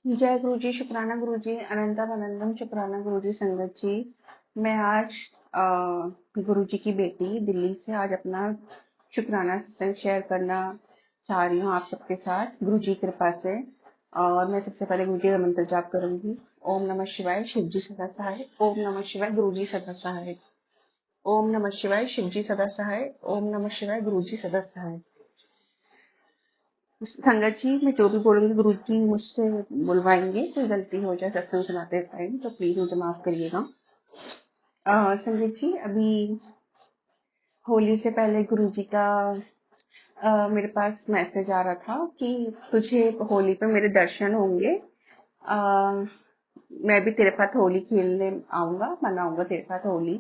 जय गुरु जी, शुक्राना गुरु जी, अनंतम अनंतम शुक्राना गुरु जी, संगत जी। मैं आज गुरु जी की बेटी दिल्ली से आज अपना शुक्राना सत्संग शेयर करना चाह रही हूँ आप सबके साथ गुरु जी की कृपा से। और मैं सबसे पहले गुरु जी का मंत्र जाप करूंगी। ओम नमः शिवाय, शिव जी सदा सहाय। ओम नमः शिवाय, गुरु जी सदा सहाय। ओम नमः शिवाय, शिव जी सदा सहाय। ओम नमः शिवाय, गुरु जी सदा सहाय। संगत जी, मैं जो भी बोलूंगी गुरु जी मुझसे बुलवाएंगे। कोई गलती हो जाए सत्संग सुनाते टाइम तो प्लीज मुझे माफ करिएगा। संगत जी, अभी होली से पहले गुरु जी का मेरे पास मैसेज आ रहा था कि तुझे होली पे मेरे दर्शन होंगे। अ, मैं भी तेरे साथ होली खेलने आऊंगा, मनाऊंगा तेरे साथ होली।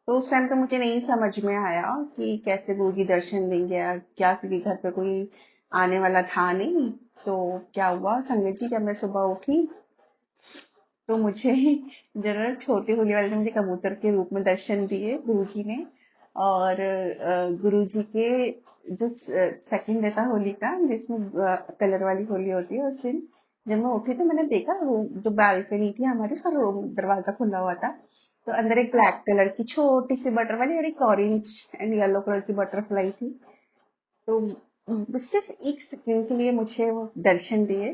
तो उस टाइम तो मुझे नहीं समझ में आया कि कैसे गुरु जी दर्शन देंगे या क्या, क्योंकि घर पे कोई आने वाला था नहीं। तो क्या हुआ संगत जी, जब मैं सुबह उठी तो मुझे जरा छोटी होली वाले ने मुझे कबूतर के रूप में दर्शन दिए गुरु जी ने। और गुरु जी के जो सेकंड डे था होली का, जिसमें कलर वाली होली होती है, उस दिन जब मैं उठी तो मैंने देखा जो बालकनी थी हमारी, उसका दरवाजा खुला हुआ था। तो अंदर एक ब्लैक कलर की छोटी सी बटरफ्लाई और एक ऑरेंज एंड येलो कलर की बटरफ्लाई थी। तो सिर्फ एक सेकंड के लिए मुझे वो दर्शन दिए।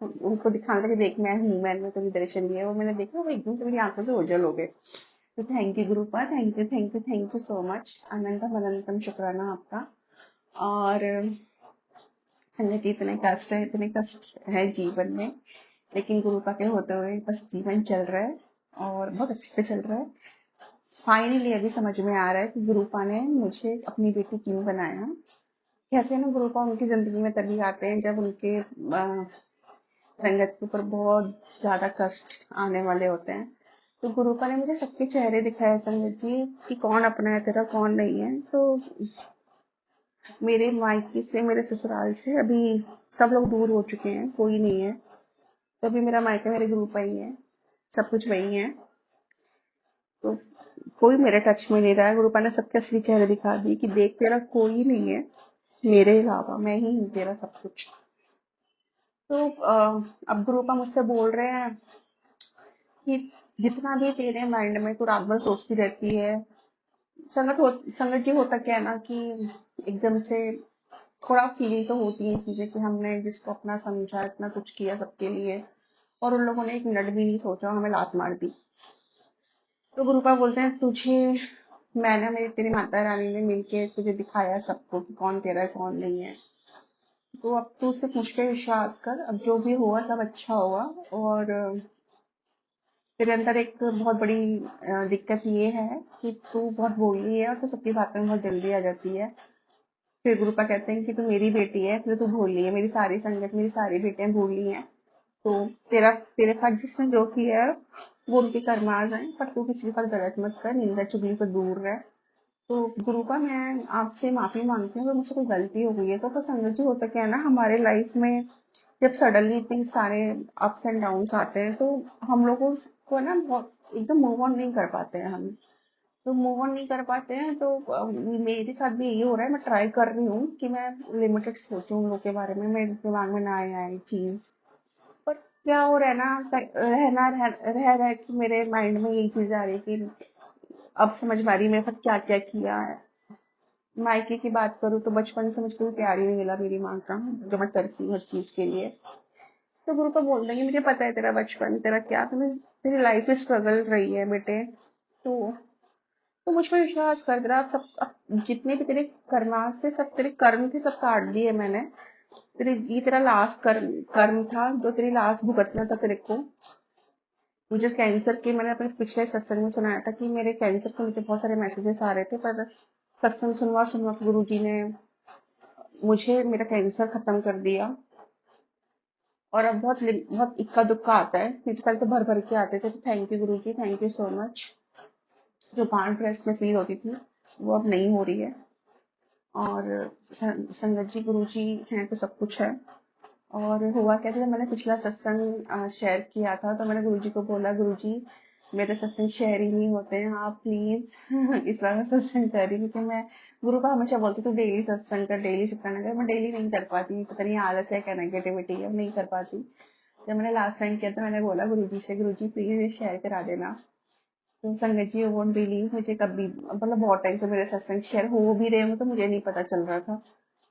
उनको दिखाने था कि देख मैं हूँ, मैंने तुम्हें दर्शन दिया। वो मैंने देखा, वो एकदम से मेरी आंखों से ओझल हो गए। तो थैंक यू गुरुपा, thank you thank you thank you so much. अनंतम अनंतम शुक्राना आपका। और संगत जी, इतने कष्ट है जीवन में, लेकिन गुरुपा के होते हुए बस जीवन चल रहा है और बहुत अच्छे पे चल रहा है। फाइनली अभी समझ में आ रहा है कि गुरुपा ने मुझे अपनी बेटी क्यों बनाया। कहते हैं ना, गुरुपा उनकी जिंदगी में तभी आते हैं जब उनके संगत के ऊपर बहुत ज्यादा कष्ट आने वाले होते हैं। तो गुरुपा ने मुझे सबके चेहरे दिखाए संगत जी, कि कौन अपना है तेरा, कौन नहीं है। तो मेरे मायके से, मेरे ससुराल से अभी सब लोग दूर हो चुके हैं, कोई नहीं है। तो अभी मेरा मायका मेरे गुरुपा ही है, सब कुछ वही है। तो कोई मेरे टच में नहीं रहा है। गुरुपा ने सबके असली चेहरे दिखा दिए कि देख तेरा कोई नहीं है मेरे अलावा, मैं ही हूँ तेरा सब कुछ। तो अब गुरुपा मुझसे बोल रहे हैं कि जितना भी तेरे माइंड में तू रात भर सोचती रहती है। संगत जी, होता क्या है ना कि एकदम से थोड़ा फील तो होती है चीजें कि हमने जिसको अपना समझा, इतना कुछ किया सबके लिए, और उन लोगों ने एक मिनट भी नहीं सोचा, हमें लात मार दी। तो गुरुपा बोलते हैं तुझे मैंने, मेरी तेरी माता रानी ने मिलके तुझे दिखाया सबको कि कौन तेरा है कौन नहीं है। तो अब तू सिर्फ मुझ पे विश्वास कर, अब जो भी हुआ सब अच्छा हुआ। और तेरे अंदर एक बहुत बड़ी दिक्कत ये है कि तू बहुत भोली है और तू सबकी बातों में बहुत जल्दी आ जाती है। फिर गुरुपा कहते हैं कि तू मेरी बेटी है, फिर तू भोली है, मेरी सारी संगत, मेरी सारी बेटियां भोली हैं। तो तेरा तेरे साथ जिसने जो किया है वो उनके कर्माज हैं, पर तू किसी के साथ गलत मत कर, निंदा चुगली से दूर रह। तो गुरुपा, मैं आपसे माफी मांगती हूँ अगर मुझसे कोई गलती हो गई है तो। संगत जी, होता क्या है ना, हमारे लाइफ में जब सडनली इतने सारे अप्स एंड डाउन्स आते हैं तो हम लोगों को ना बहुत एकदम मूव ऑन नहीं कर पाते हैं हम। तो मूव ऑन नहीं कर पाते हैं तो मेरे साथ भी यही हो रहा है। मैं ट्राई कर रही हूँ कि मैं लिमिटेड सोचूं उन लोगों के बारे में, मेरे दिमाग में ना आए चीज। पर क्या हो रहा है ना, रह के मेरे माइंड में यही चीज आ रही है कि अब समझ में आ रही है मेरे साथ क्या क्या किया है। मायके की बात करूँ तो बचपन से मुझे कोई प्यार ही नहीं मिला मेरी माँ का, जो मैं तरसी हूँ हर चीज के लिए। तो गुरु को बोल देंगे मुझे पता है तेरा बचपन, तेरा क्या, तुम्हें तेरी लाइफ में स्ट्रगल रही है बेटे। तो तो मुझ पर विश्वास कर तेरा, अब जितने भी तेरे कर्मास थे, सब तेरे कर्म थे, सब काट दिए मैंने। ये तेरा लास्ट कर्म कर्म था जो तेरी लास्ट भुगतना था तेरे को। मुझे कैंसर के, मैंने अपने पिछले सत्संग में सुनाया था कि मेरे कैंसर के मुझे बहुत सारे मैसेजेस आ रहे थे, पर सत्संग सुनवा सुनवा गुरु जी ने मुझे मेरा कैंसर खत्म कर दिया। और अब बहुत इक्का दुक्का आता है, नहीं तो पहले तो भर भर के आते थे। तो thank you Guru ji, thank you so much. जो पांच ब्रेस्ट में फील होती थी वो अब नहीं हो रही है। और संगत जी, गुरु जी हैं तो सब कुछ है। और हुआ क्या था, जब मैंने पिछला सत्संग शेयर किया था तो मैंने गुरुजी को बोला, गुरुजी मेरे सत्संग शेयर ही नहीं होते हैं, आप प्लीज इस बार मैं सत्संग कर रही हूँ। क्योंकि मैं, गुरु का हमेशा बोलती तू डेली सत्संग कर, डेली शुक्राना कर। मैं डेली नहीं कर पाती, पता नहीं आलस है क्या नेगेटिविटी है, नहीं कर पाती। जब मैंने लास्ट टाइम किया था मैंने बोला गुरुजी से, गुरुजी प्लीज ये शेयर करा देना। तो संगत जी वोंट बिलीव, मुझे कभी मतलब बहुत टाइम से मेरे सत्संग शेयर हो भी रहे हो तो मुझे नहीं पता चल रहा था।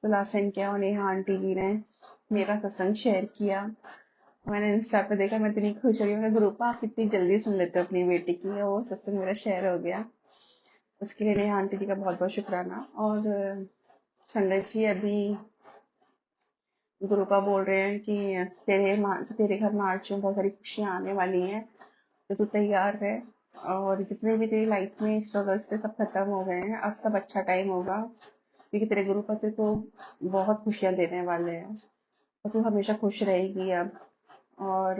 तो लास्ट टाइम क्या हुआ, नेहा आंटी जी ने मेरा सत्संग शेयर किया। मैंने इंस्टा पे देखा, मैं इतनी खुश हो गई। मैंने ग्रुप आप कितनी जल्दी सुन लेते हो अपनी बेटी की, और वो सत्संग मेरा शेयर हो गया। उसके लिए नेहा आंटी जी का बहुत बहुत शुक्राना। और संगत जी अभी गुरुपा बोल रहे हैं कि तेरे घर मार्च में बहुत सारी खुशियां आने वाली हैं, तो तू तैयार है। और जितने भी तेरी लाइफ में स्ट्रगल्स थे सब खत्म हो गए हैं, अब सब अच्छा टाइम होगा, क्योंकि तेरे गुरुपा तेरे को बहुत खुशियां देने वाले हैं, और तू हमेशा खुश रहेगी अब। और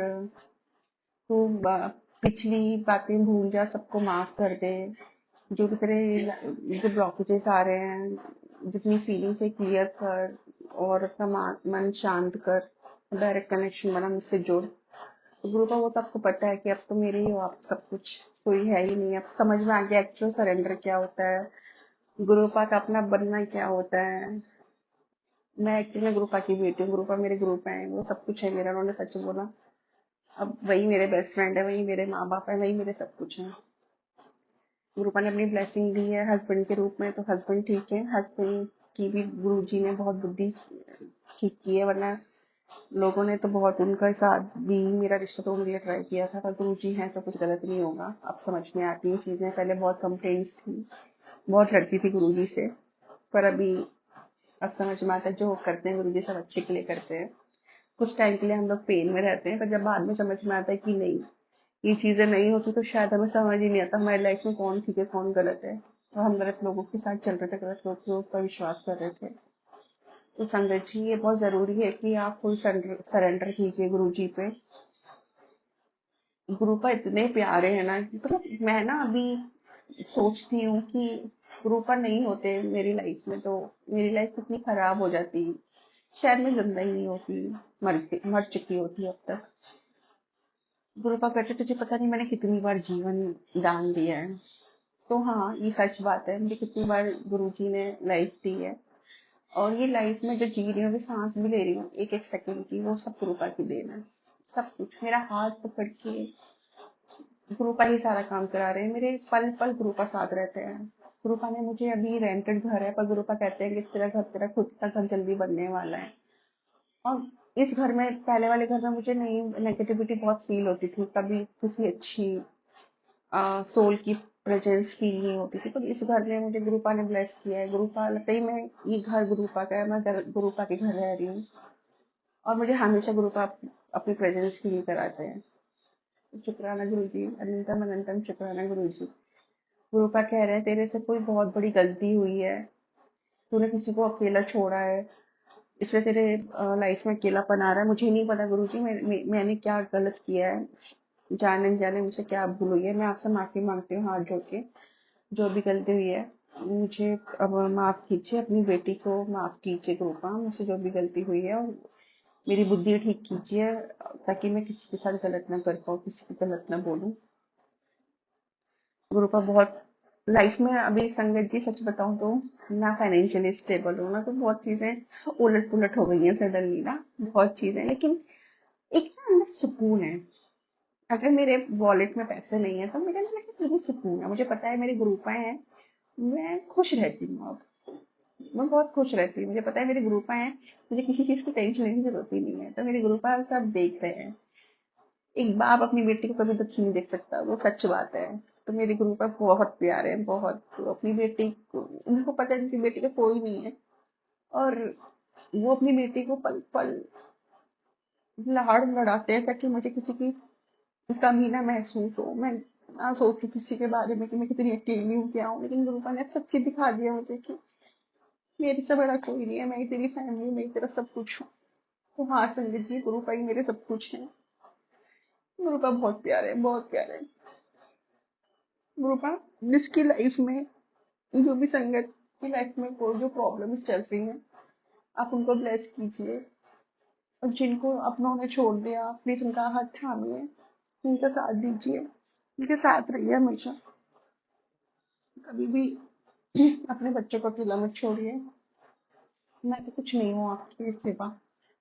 तू पिछली बातें भूल जा, सबको माफ कर दे। जो भी तेरे जो ब्लॉकेजेस आ रहे हैं, जितनी फीलिंग्स है क्लियर कर, और अपना मन शांत कर। डायरेक्ट कनेक्शन बना, मुझसे जुड़। तो गुरु का वो तो आपको पता है कि अब तो मेरे ही हो आप, सब कुछ कोई है ही नहीं। अब समझ में आ गया एक्चुअल सरेंडर क्या होता है, गुरुपा का अपना बनना क्या होता है। मैं एक्चुअली गुरुपा की बेटी हूँ, गुरुपा मेरे ग्रुप है, वो सब कुछ है मेरा, उन्होंने सच बोला। अब वही मेरे बेस्ट फ्रेंड है, वही मेरे माँ बाप है, वही मेरे सब कुछ है। गुरुपा ने अपनी ब्लेसिंग दी है हस्बैंड के रूप में, तो हस्बैंड ठीक है। हस्बैंड की भी गुरु जी ने बहुत बुद्धि ठीक की है, वरना लोगों ने तो बहुत उनका साथ भी मेरा रिश्ता तोड़ने के लिए ट्राई किया था, पर गुरु जी हैं तो कुछ गलत नहीं होगा। अब समझ में आती हैं चीजें, पहले बहुत कंप्लेंट्स थी, बहुत लड़ती थी गुरु जी से, पर अभी अब समझ में आता है जो करते हैं गुरु जी सब अच्छे के लिए करते हैं। कुछ टाइम के लिए हम लोग पेन में रहते हैं, पर जब बाद में समझ में आता है कि नहीं, ये चीजें नहीं होती तो शायद हमें समझ ही नहीं आता हमारी लाइफ में कौन ठीक है कौन गलत है। तो हम गलत लोगों के साथ चल रहे थे, गलत लोगों पर विश्वास कर रहे थे। तो संगत जी ये बहुत जरूरी है कि आप फुल सरेंडर कीजिए गुरु जी पे। गुरु पर इतने प्यारे हैं ना, मतलब मैं ना अभी सोचती हूँ कि गुरु पर नहीं होते मेरी लाइफ में तो मेरी लाइफ कितनी खराब हो जाती। शायद मैं जिंदा ही नहीं होती, मर चुकी होती अब तक। गुरु पापा कहते तुझे पता नहीं मैंने कितनी बार जीवन दान दिया है। तो हाँ ये सच बात है, मुझे कितनी बार गुरु जी ने लाइफ दी है। और ये लाइफ में जो जी रही हूँ, अभी सांस भी ले रही हूँ एक एक सेकंड की, वो सब गुरु की देन है। सब कुछ मेरा हाथ पकड़ के गुरु का ही सारा काम करा रहे हैं, मेरे पल पल गुरु का साथ रहते हैं। गुरु ने मुझे, अभी रेंटेड घर है, पर गुरु कहते हैं कि तेरा घर, तेरा खुद का घर जल्दी बनने वाला है। और इस घर में, पहले वाले घर में मुझे नहीं, नेगेटिविटी बहुत फील होती थी, कभी किसी अच्छी सोल की प्रेजेंस फील नहीं होती थी। पर इस घर में मुझे गुरुपा ने ब्लेस किया है, गुरुपा लगता ही मैं, ये घर गुरुपा का है, मैं गुरुपा के घर रह रही हूँ। और मुझे हमेशा गुरुपा अपनी प्रेजेंस फील कराते हैं। शुक्राना गुरु जी, अनंतम अनंतम शुक्राना गुरु जी। गुरुपा कह रहे हैं तेरे से कोई बहुत बड़ी गलती हुई है, तूने किसी को अकेला छोड़ा है, इसलिए तेरे लाइफ में अकेलापन आ रहा है। मुझे नहीं पता गुरुजी मैंने क्या गलत किया है, जाने अनजाने मुझसे क्या भूल हुई है। मैं आपसे माफी मांगती हूँ हाथ जोड़ के, जो भी गलती हुई है मुझे अब माफ कीजिए, अपनी बेटी को माफ कीजिए गुरुपा, मुझसे जो भी गलती हुई है, और मेरी बुद्धि ठीक कीजिए, ताकि मैं किसी के साथ गलत ना कर पाऊँ, किसी को गलत ना बोलूं। गुरुपा बहुत लाइफ में अभी, संगत जी सच बताऊं तो ना फाइनेंशियली स्टेबल हूँ ना, तो बहुत चीजें उलट पुलट हो गई हैं सडनली ना, बहुत चीजें। लेकिन एक ना अंदर सुकून है। अगर मेरे वॉलेट में पैसे नहीं है तो मेरे अंदर एक फिर भी सुकून है, मुझे पता है मेरे ग्रुपा हैं, मैं खुश रहती हूँ अब। मैं बहुत खुश रहती हूँ, मुझे पता है मेरे ग्रुपा हैं, मुझे किसी चीज की टेंशन लेने की जरूरत ही नहीं है। तो मेरे ग्रुपा सब देख रहे हैं। एक बाप अपनी बेटी को कभी दुखी नहीं देख सकता, वो सच बात है। तो मेरे ग्रुपा बहुत प्यारे हैं, बहुत। तो अपनी बेटी को, उनको पता है उनकी बेटी का कोई नहीं है, और वो अपनी बेटी को पल पल लाड़ लड़ाते हैं, ताकि मुझे किसी की कमी ना महसूस हो, मैं ना सोचूं किसी के बारे में कि मैं कितनी अकेली हूँ क्या हूँ। लेकिन गुरुपा ने सच्ची दिखा दिया मुझे कि मेरे से बड़ा कोई नहीं है, मैं ही तेरी फैमिली, मैं ही तेरा सब कुछ हूँ। तो हाँ संगत जी, गुरुपा ही मेरे सब कुछ है। गुरुपा बहुत प्यारे है, बहुत प्यारे है। गुरुपा जिसकी लाइफ में, जो भी संगत की लाइफ में कोई जो प्रॉब्लम्स चल रही हैं, आप उनको ब्लेस कीजिए। और जिनको अपनों ने छोड़ दिया, प्लीज उनका हाथ थामिए, उनका साथ दीजिए, उनके साथ रहिए हमेशा। कभी भी अपने बच्चों को अकेला मत छोड़िए। मैं तो कुछ नहीं हूँ आपके सिवा,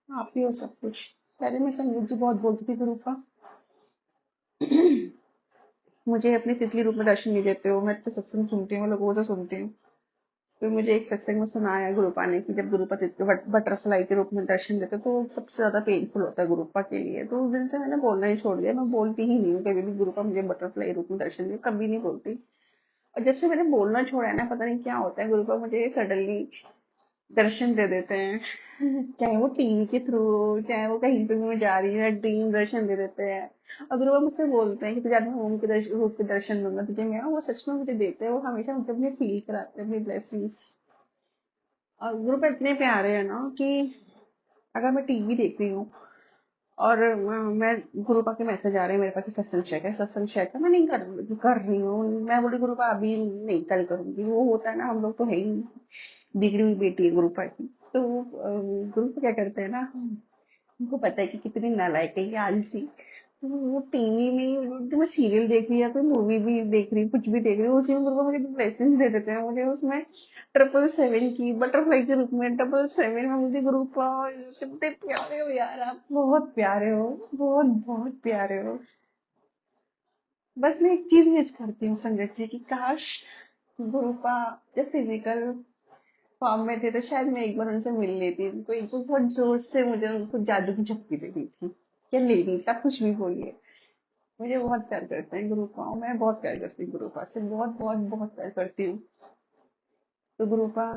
आप ही हो सब कुछ। पहले मैं संगीत जी बहुत बोलती थी गुरु का, मुझे अपने तितली रूप में दर्शन नहीं देते हो, मैं तो सत्संग सुनती हूँ, लोगों से सुनती हूँ। फिर मुझे एक सत्संग में सुनाया गुरुपा ने कि जब गुरुपा बटरफ्लाई के रूप में दर्शन देते तो सबसे ज्यादा पेनफुल होता है गुरुपा के लिए। तो उस दिन से मैंने बोलना ही छोड़ दिया, मैं बोलती ही नहीं हूँ कभी भी गुरुपा मुझे बटरफ्लाई रूप में दर्शन दे, कभी नहीं बोलती। और जब से मैंने बोलना छोड़ा है ना, पता नहीं क्या होता है, गुरुपा मुझे सडनली दर्शन दे देते हैं। चाहे वो टीवी के थ्रू, चाहे वो कहीं पे भी मैं जा रही हूँ, ड्रीम दर्शन दे देते हैं। अगर वो मुझसे बोलते हैं कि तुझे आज मैं ओम के दर्शन, रूप के दर्शन दूंगा तुझे, मैं वो सच में मुझे देते हैं, वो हमेशा मुझे अपने फील कराते हैं अपनी ब्लेसिंग्स। और ग्रुप इतने प्यारे हैं ना कि अगर मैं टीवी देख रही हूँ और मैं गुरुपा के मैसेज आ रहे हैं मेरे पास कि सत्संग शेयर है, सत्संग शेयर है, मैं नहीं कर रही हूँ, मैं बोली गुरुपा अभी नहीं, कल करूंगी। वो होता है ना, हम लोग तो है ही बिगड़ी हुई बेटी है गुरुपा की। तो गुरुपा क्या करते हैं ना, उनको पता है कि कितनी नालायक है ये, आलसी। तो वो टीवी में जो मैं सीरियल देख रही है, कोई मूवी भी देख रही हूँ, कुछ भी देख रही हूँ, उसी में गुरुपा मुझे ब्लेसिंग्स दे देते हैं। मुझे उसमें 777 की बटरफ्लाई के रूप में 777 में मुझे गुरुपा, कितने प्यारे हो यार आप, बहुत प्यारे हो, बहुत बहुत प्यारे हो। बस मैं एक चीज मिस करती हूँ संगत जी की, काश गुरुपा जब फिजिकल फॉर्म में थे तो शायद मैं एक बार उनसे मिल लेती। उनको एक बार बहुत जोर से मुझे उनको जादू की झपकी देनी थी, या लेनी था, कुछ भी बोलिए। मुझे बहुत प्यार करते हैं गुरुपा, मैं बहुत प्यार करती हूँ गुरुपा से, बहुत बहुत बहुत प्यार करती हूँ। तो गुरुपा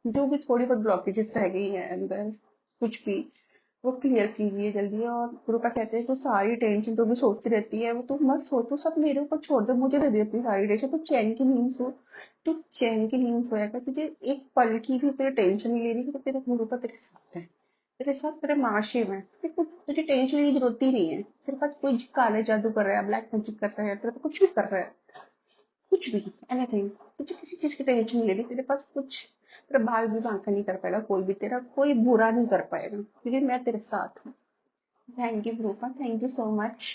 जो भी थोड़ी बहुत ब्लॉकेजेस रह गई हैं अंदर, कुछ भी, वो क्लियर कीजिए जल्दी। और गुरुपा कहते हैं तो सारी टेंशन तो भी सोचती रहती है, वो तू मत सोच, तू सब मेरे ऊपर छोड़ दे, मुझे दे दे अपनी सारी टेंशन, तू चैन की नींद सो, तू चैन की नींद सोया कर, तुझे एक पल की भी तेरे टेंशन नहीं लेनी, क्योंकि तेरा गुरुपा तेरे साथ है, तेरे साथ तेरे माशी में, तुझे टेंशन लेने की जरूरत ही नहीं है। तेरे पास कोई काले जादू कर रहा है, ब्लैक मैजिक कर रहा है, तेरे पास कुछ भी कर रहा है, कुछ भी, एनीथिंग, तुझे किसी चीज की टेंशन नहीं लेनी। तेरे पास कुछ, तेरा बाल भी बांका नहीं कर पाएगा कोई भी, तेरा कोई बुरा नहीं कर पाएगा, क्योंकि मैं तेरे साथ हूँ। Thank you Rupa, thank you so much,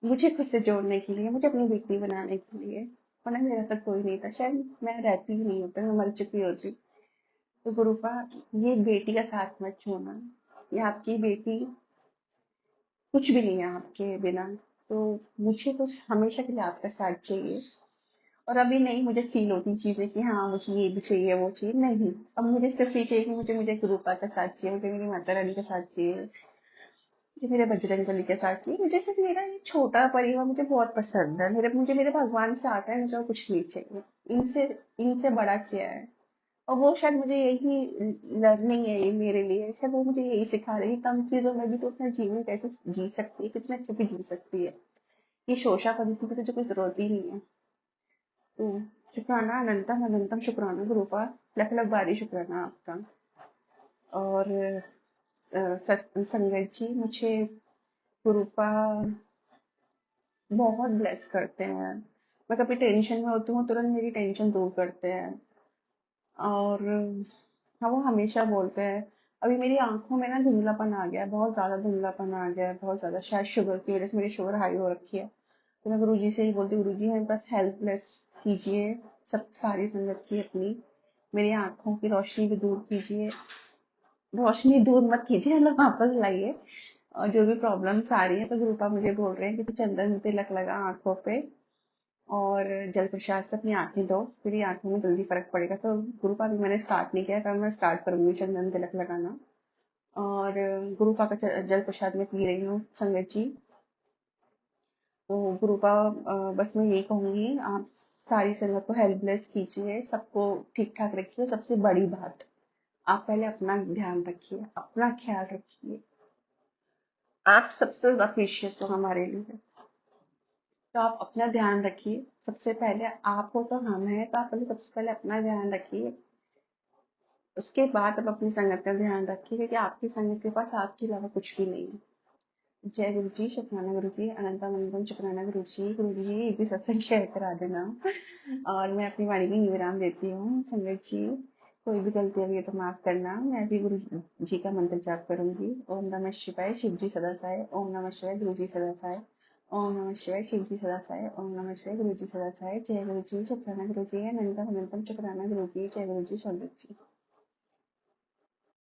मुझे खुद से जोड़ने के लिए, मुझे अपनी बेटी बनाने के लिए। वरना मेरा तक कोई नहीं था, शायद मैं रहती ही नहीं होता, मैं मर चुकी होती। तो गुरुपा, ये बेटी का साथ मत छोड़ना, ये आपकी बेटी कुछ भी नहीं है आपके बिना। तो मुझे तो हमेशा के लिए आपका साथ चाहिए। और अभी नहीं मुझे फील होती चीजें कि हाँ मुझे ये भी चाहिए वो चाहिए, नहीं, अब मुझे सिर्फ ये चाहिए कि मुझे मुझे गुरुपा का साथ चाहिए, मुझे मेरी माता रानी का साथ चाहिए, मुझे मेरे बजरंग बली के साथ चाहिए, मुझे सिर्फ मेरा ये छोटा परिवार मुझे बहुत पसंद है, मुझे मेरे भगवान से आता है, मुझे और कुछ नहीं चाहिए। इनसे इनसे बड़ा क्या है। और वो शायद मुझे यही लर्निंग है ये मेरे लिए, शायद वो मुझे यही सिखा रही है, कम चीजों में भी तो अपना जीवन कैसे जी सकती है, कितने अच्छे भी जी सकती है, ये शोषापंथी की तो कोई जरूरत ही नहीं है। तो शुक्राना, अनंतम अनंतम शुक्राना गुरुपा, लख लख बारी शुक्राना आपका। और संगत जी मुझे गुरुपा बहुत ब्लेस करते हैं। मैं कभी टेंशन में होती हूँ, तुरंत मेरी टेंशन दूर करते हैं। और हाँ, वो हमेशा बोलते हैं, अभी मेरी आंखों में ना धुंधलापन आ गया है, बहुत ज्यादा धुंधलापन आ गया है, बहुत ज्यादा, शायद शुगर की वजह से मेरी शुगर हाई हो रखी है। तो मैं गुरुजी से ही बोलती हूँ, गुरुजी हमें बस हेल्प ब्लेस कीजिए, सब सारी संगत की अपनी, मेरी आंखों की रोशनी भी दूर कीजिए, रोशनी दूर मत कीजिए, मतलब वापस लाइए। और जो भी प्रॉब्लम्स आ रही है, तो गुरुपा मुझे बोल रहे हैं कि तू चंदन तिलक लगा आंखों पे, और जल प्रसाद से अपनी आंखें धो, तेरी आंखों में जल्दी फर्क पड़ेगा। तो गुरुपा अभी मैंने स्टार्ट नहीं किया, पर मैं स्टार्ट करूंगी चंदन तिलक लगाना। और गुरुपा का जल प्रसाद में पी रही हूँ संगत जी। तो गुरुपा, बस मैं यही कहूंगी, आप सारी संगत को हेल्प ब्लेस कीजिए, सबको ठीक ठाक रखिए। सबसे बड़ी बात, आप पहले अपना ध्यान रखिए, अपना ख्याल रखिए, आप सबसे ज्यादा प्रीशियस हो हमारे लिए। तो आप अपना ध्यान रखिए, सबसे पहले आप हो तो हम हैं, तो आप पहले सबसे पहले अपना ध्यान रखिए, उसके बाद आप अपनी संगत का ध्यान रखिए, क्योंकि आपकी संगत के पास आपके अलावा कुछ भी नहीं है। जय गुरु जी, शुक्राना गुरु जी, अनंतम अनंतम शुक्राना गुरु जी। गुरु जी ये भी सत्संग शेयर करा देना। और मैं अपनी वाणी में विराम देती हूँ संगत जी, कोई भी गलती हुई है तो माफ करना। मैं भी गुरु जी का मंत्र जाप करूंगी। ओम नमः शिवाय, शिव जी सदा साय, ओम नमः शिवाय, गुरु जी सदा साय, ओम नमः शिवाय, शिव जी सदा साय, ओम नमः शिवाय, गुरु जी सदा साय। जय गुरु जी, शुक्राना गुरु जी, अनंतम अनंतम शुक्राना गुरु जी, जय गुरु जी, संगत जी।